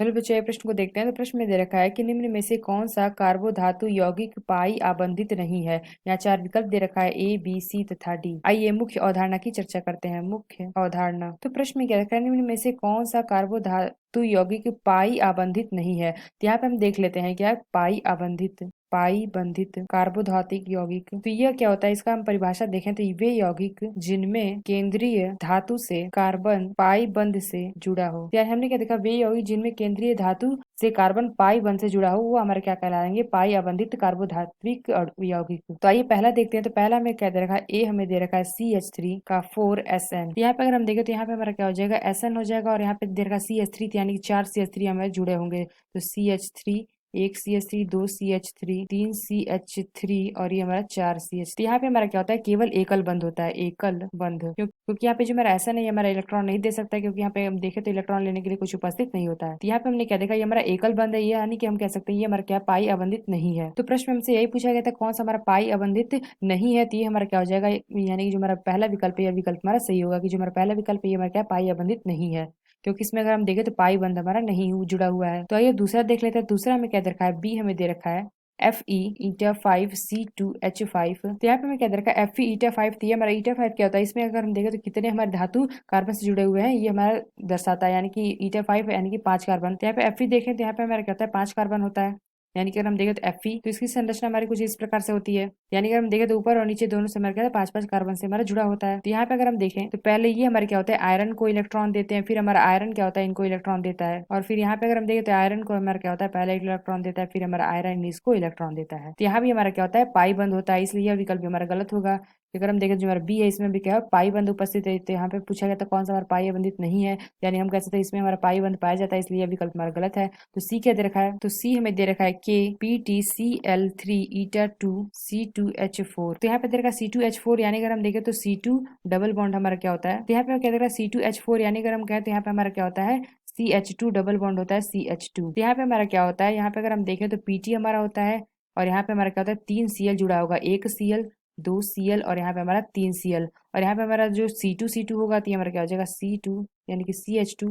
चलो बच्चों ये प्रश्न को देखते हैं। तो प्रश्न में दे रखा है कि निम्न में से कौन सा कार्बोधातु यौगिक पाई आबंधित नहीं है। यहाँ चार विकल्प दे रखा है, ए बी सी तथा डी। आइए मुख्य अवधारणा की चर्चा करते हैं। मुख्य अवधारणा, तो प्रश्न में क्या रखा है, निम्न में से कौन सा कार्बोधातु यौगिक पाई आबंधित नहीं है। तो यहाँ पे हम देख लेते हैं क्या पाई आबंधित, पाई बंधित कार्बोधातिक यौगिक। तो यह क्या होता है, इसका हम परिभाषा देखें तो वे यौगिक जिनमें केंद्रीय धातु से कार्बन पाई बंध से जुड़ा हो। यार हमने क्या देखा, वे यौगिक जिनमें केंद्रीय धातु से कार्बन पाई बंध से जुड़ा हो वो हमारे क्या कहलाएंगे, पाई आबंधित कार्बोधात्विक यौगिक। तो आइए पहला देखते हैं। तो पहला में क्या दे रखा है, ए हमें दे रखा है CH3 का 4SN। यहाँ पे अगर हम देखें तो यहाँ पे हमारा क्या हो जाएगा, SN हो जाएगा, और यहाँ पे दे रखा है CH3 यानी कि 4 CH3 हमें जुड़े होंगे। तो CH3, एक CH3, दो CH3, तीन CH3, और ये हमारा 4 CH3। यहाँ पे हमारा क्या होता है, केवल एकल बंध होता है, एकल बंध। क्योंकि यहाँ पे जो हमारा ऐसा नहीं है, हमारा इलेक्ट्रॉन नहीं दे सकता, क्योंकि यहाँ पे हम देखें तो इलेक्ट्रॉन लेने के लिए कुछ उपस्थित नहीं होता है। तो यहाँ पे हमने क्या देखा, ये हमारा एकल बंध है, ये यानी कि हम कह सकते हैं ये हमारा क्या पाई अबंधित नहीं है। तो प्रश्न में हमसे यही पूछा गया था कौन सा हमारा पाई अबंधित नहीं है। तो ये हमारा क्या हो जाएगा, यानी कि जो हमारा पहला विकल्प है, यह विकल्प हमारा सही होगा कि जो हमारा पहला विकल्प है ये हमारा क्या पाई अबंधित नहीं है, क्योंकि इसमें अगर हम देखें तो पाई बंध हमारा नहीं जुड़ा हुआ है। तो आइए दूसरा देख लेते हैं। दूसरा हमें क्या दे रखा है, बी हमें दे रखा है Fe-ईटा 5C2H5। तो यहाँ पे हमें क्या दे रखा है, Fe-ईटा 5। तो ये हमारा ईटा 5 क्या होता है, इसमें अगर हम देखें तो कितने हमारे धातु कार्बन से जुड़े हुए हैं ये हमारा दर्शाता है, यानी कि ईटा 5 यानी कि 5 कार्बन। तो यहाँ पे Fe देखें तो यहाँ पे हमारा क्या होता है, 5 कार्बन होता है। यानी कि अगर हम देखें तो Fe, तो इसकी संरचना हमारी कुछ इस प्रकार से होती है। यानी कि अगर हम देखें तो ऊपर और नीचे दोनों से हमारा क्या है, 5 कार्बन से हमारा जुड़ा होता है। तो यहाँ पे अगर हम देखें तो पहले ये हमारे क्या होता है, आयरन को इलेक्ट्रॉन देते हैं, फिर हमारा आयरन क्या होता है, इनको इलेक्ट्रॉन देता है। और फिर यहाँ पे अगर हम देखें तो आयरन को हमारा क्या होता है, पहले इलेक्ट्रॉन देता है, फिर हमारा आयरन इसको इलेक्ट्रॉन देता है। तो यहाँ भी हमारा क्या होता है, पाई बंद होता है, इसलिए यह विकल्प भी हमारा गलत होगा। अगर हम देखें जो हमारा बी है इसमें भी क्या है, पाई बंद उपस्थित है। तो यहाँ पे पूछा गया था कौन सा हमारा पाई बंधित नहीं है, यानी हम कह सकते हैं इसमें हमारा पाई बंद पाया जाता है, इसलिए यह विकल्प हमारा गलत है। तो सी क्या दे रखा है, तो सी हमें दे रखा है KPtCl3ईटा 2C2H4। तो यहाँ पे दे रखा है C2H4, यानी अगर हम देखें तो C2 डबल बॉन्ड हमारा क्या होता है। तो यहाँ पे क्या दे रखा है C2H4, यानी अगर हम कहें तो यहाँ पे हमारा क्या होता है, CH2 डबल बॉन्ड होता है CH2। तो यहाँ पे हमारा क्या होता है, यहाँ पे अगर हम देखें तो PT हमारा होता है, और यहाँ पे हमारा क्या होता है, 3 Cl जुड़ा होगा, एक Cl, दो Cl, और यहाँ पे हमारा 3 Cl। और यहाँ पे हमारा जो C2 होगा तो ये हमारा क्या हो जाएगा C2, यानी कि CH2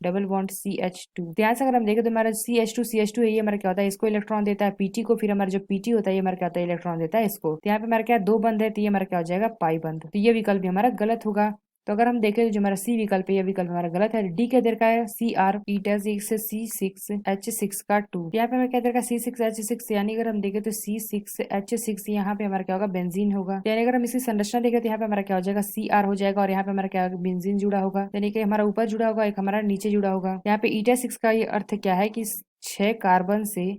डबल बॉन्ड CH2। ध्यान से अगर हम देखें तो हमारा CH2 है, ये हमारा क्या होता है, इसको इलेक्ट्रॉन देता है PT को, फिर हमारा जो PT होता है ये हमारा क्या होता है, इलेक्ट्रॉन देता है इसको। तो यहाँ पे हमारा क्या दो बंद है, तो ये हमारा क्या हो जाएगा, पाई बंद। तो ये विकल्प भी हमारा गलत होगा। तो अगर हम देखें तो जो हमारा सी विकल्प है ये विकल्प हमारा गलत है। डी क्या दे रखा है, CR-ईटा6C6H6 का 2। यहाँ पे हमें क्या दे रखा है, C6H6, यानी अगर हम देखें तो C6H6 यहाँ पे हमारा क्या होगा, बेंजीन होगा। यानी अगर हम इसकी संरचना देखें तो यहाँ पे हमारा क्या हो जाएगा, CR हो जाएगा, और यहाँ पे हमारा क्या होगा, बेंजीन जुड़ा होगा, यानी कि हमारा ऊपर जुड़ा होगा, एक हमारा नीचे जुड़ा होगा। यहाँ पे ईटा 6 का ये अर्थ क्या है कि 6 कार्बन से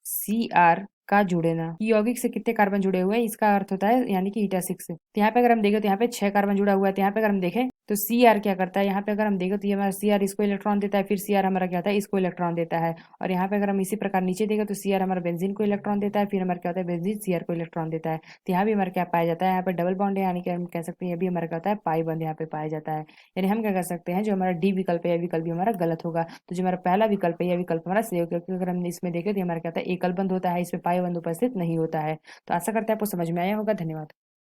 CR का जुड़ना। यौगिक से कितने कार्बन जुड़े हुए हैं इसका अर्थ होता है, यानी कि ईटा 6 से। तो यहाँ पे अगर हम देखें तो यहाँ पे 6 कार्बन जुड़ा हुआ है। तो यहाँ पे अगर हम देखें तो CR क्या करता है, यहाँ पे अगर हम देखें तो ये हमारा CR इसको इलेक्ट्रॉन देता है, फिर CR हमारा क्या होता है, इसको इलेक्ट्रॉन देता है। और यहाँ पे अगर हम इसी प्रकार नीचे देखें तो CR हमारा बेंजीन को इलेक्ट्रॉन देता है, फिर हमारा क्या होता है, बेंजीन CR को इलेक्ट्रॉन देता है। तो यहाँ भी हमारा क्या पाया जाता है, यहाँ पे डबल बॉन्ड है, यानी कि हम कह सकते हैं ये भी हमारा क्या होता है, पाई बंद यहाँ पे पाया जाता है। यानी हम क्या कर सकते हैं, जो हमारा डी विकल्प है यह विकल्प भी हमारा गलत होगा। तो जो हमारा पहला विकल्प है यह विकल्प हमारा सही होगा, क्योंकि अगर हम इसमें देखें तो हमारा क्या होता है, एकल बंद होता है, इसमें पाई बंद उपस्थित नहीं होता है। तो आशा करते हैं आपको समझ में आया होगा। धन्यवाद।